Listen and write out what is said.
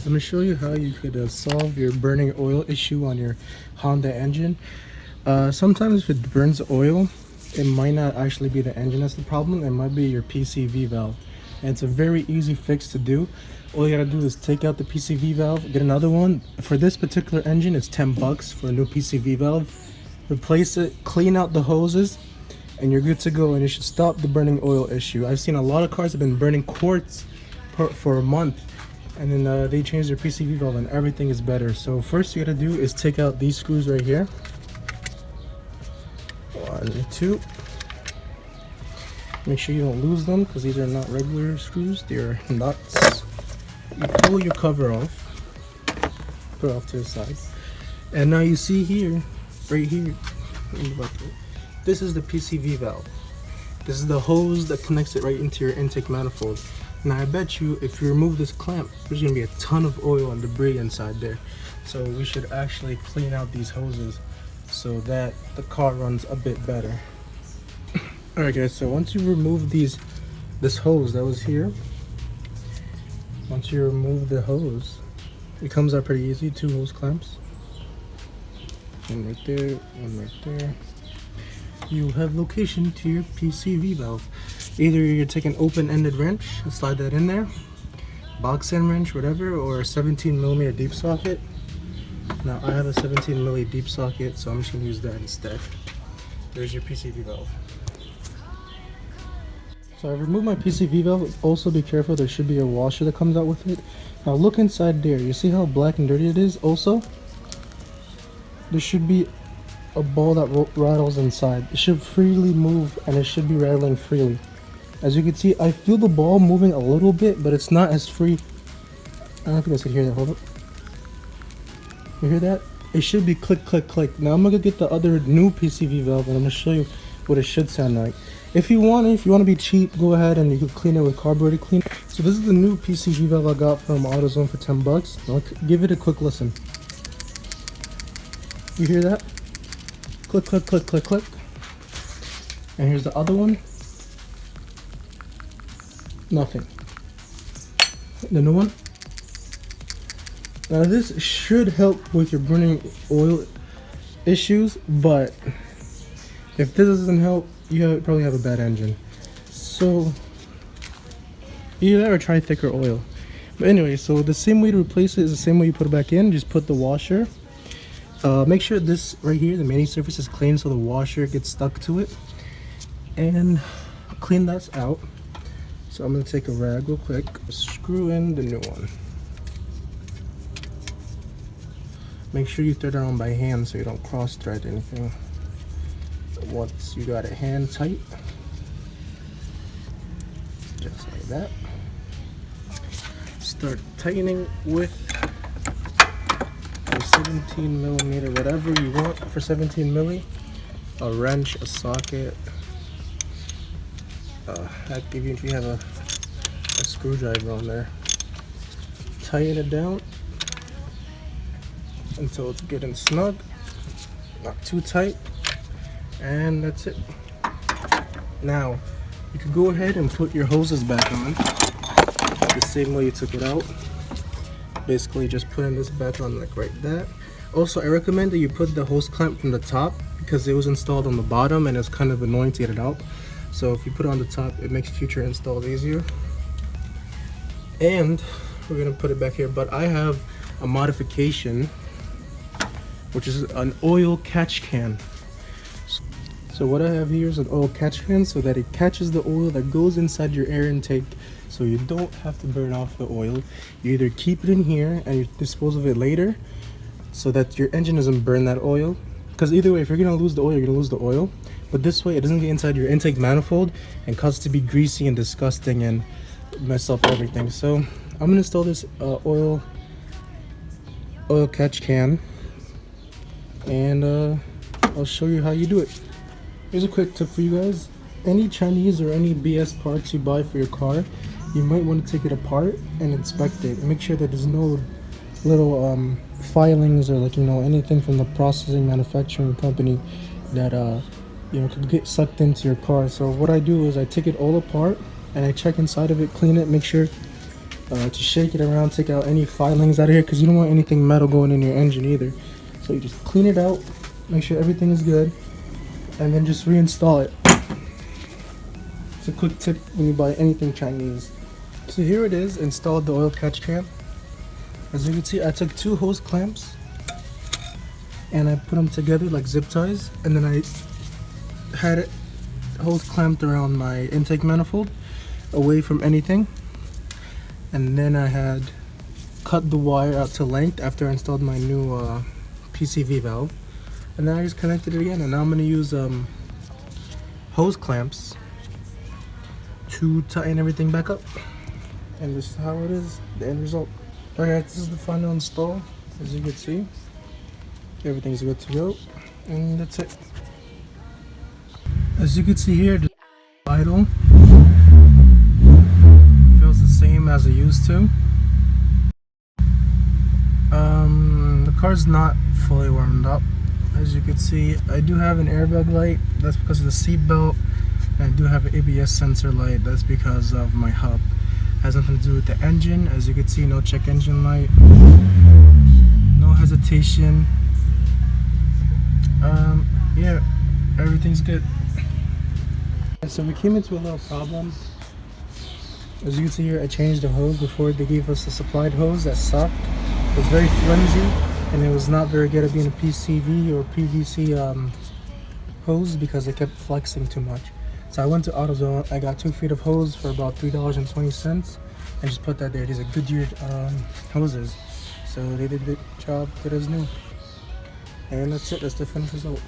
I'm going to show you how you could solve your burning oil issue on your Honda engine. Sometimes if it burns oil, it might not actually be the engine that's the problem. It might be your PCV valve. And it's a very easy fix to do. All you gotta do is take out the PCV valve, get another one. For this particular engine, it's 10 bucks for a new PCV valve. Replace it, clean out the hoses, and you're good to go, and it should stop the burning oil issue. I've seen a lot of cars have been burning quarts for a month, and then they change their PCV valve and everything is better. So first you gotta do is take out these screws right here. 1, 2. Make sure you don't lose them because these are not regular screws, they're nuts. You pull your cover off, put it off to the side, and now you see here, right here, this is the PCV valve. This is the hose that connects it right into your intake manifold. Now I bet you if you remove this clamp, there's going to be a ton of oil and debris inside there. So we should actually clean out these hoses so that the car runs a bit better. Alright guys, so once you remove this hose that was here, once you remove the hose, it comes out pretty easy. 2 hose clamps. One right there, one right there. You have location to your PCV valve. Either you take an open-ended wrench and slide that in there, box end wrench, whatever, or a 17mm deep socket. Now I have a 17mm deep socket, so I'm just gonna use that instead. There's your PCV valve. So I've removed my PCV valve. Also be careful, there should be a washer that comes out with it. Now look inside there, you see how black and dirty it is? Also, there should be a ball that rattles inside. It should freely move and it should be rattling freely. As you can see, I feel the ball moving a little bit, but it's not as free. I don't know if you guys can hear that. Hold up. You hear that? It should be click, click, click. Now I'm gonna get the other new PCV valve and I'm gonna show you what it should sound like. If you want to be cheap, go ahead and you can clean it with carburetor cleaner. So this is the new PCV valve I got from AutoZone for 10 bucks. Now give it a quick listen. You hear that? Click, click, click, click, click. And here's the other one. Nothing. The new one. Now this should help with your burning oil issues, but if this doesn't help, you probably have a bad engine. So either that or try thicker oil. But anyway, so the same way to replace it is the same way you put it back in. Just put the washer. Make sure this right here, the main surface, is clean so the washer gets stuck to it. And clean that out. So I'm going to take a rag real quick, screw in the new one. Make sure you thread it on by hand so you don't cross thread anything. Once you got it hand tight, just like that, start tightening with a 17mm, whatever you want for 17mm, a wrench, a socket. Heck, even if you have a screwdriver on there, tighten it down until it's good and snug, not too tight, and that's it. Now you can go ahead and put your hoses back on the same way you took it out. Basically just putting this back on like right that. Also, I recommend that you put the hose clamp from the top because it was installed on the bottom and it's kind of annoying to get it out. So if you put it on the top, it makes future installs easier. And we're gonna put it back here, but I have a modification, which is an oil catch can. So what I have here is an oil catch can so that it catches the oil that goes inside your air intake, so you don't have to burn off the oil. You either keep it in here and you dispose of it later so that your engine doesn't burn that oil. Because either way, if you're gonna lose the oil, you're gonna lose the oil. But this way, it doesn't get inside your intake manifold and cause it to be greasy and disgusting and mess up everything. So I'm gonna install this oil catch can, and I'll show you how you do it. Here's a quick tip for you guys. Any Chinese or any BS parts you buy for your car, you might want to take it apart and inspect it and make sure that there's no little filings or anything from the processing manufacturing company that could get sucked into your car. So what I do is I take it all apart and I check inside of it, clean it, make sure to shake it around, take out any filings out of here, because you don't want anything metal going in your engine either. So you just clean it out, make sure everything is good, and then just reinstall it. It's a quick tip when you buy anything Chinese. So here it is, installed the oil catch can. As you can see, I took 2 hose clamps and I put them together like zip ties, and then I had it hose clamped around my intake manifold away from anything, and then I had cut the wire out to length after I installed my new Pcv valve, and then I just connected it again, and now I'm going to use hose clamps to tighten everything back up. And this is how it is, the end result. Alright, this is the final install. As you can see, everything's good to go, and that's it. As you can see here, the idle feels the same as it used to. The car's not fully warmed up. As you can see, I do have an airbag light. That's because of the seat belt. And I do have an ABS sensor light. That's because of my hub. Has nothing to do with the engine. As you can see, no check engine light, no hesitation. Yeah, everything's good. So we came into a little problem. As you can see here, I changed the hose before they gave us the supplied hose that sucked. It was very flimsy, and it was not very good at being a PCV or PVC hose because it kept flexing too much. So I went to AutoZone. I got 2 feet of hose for about $3.20 and just put that there. These are Goodyear hoses. So they did the job good as new. And that's it. That's the finished result.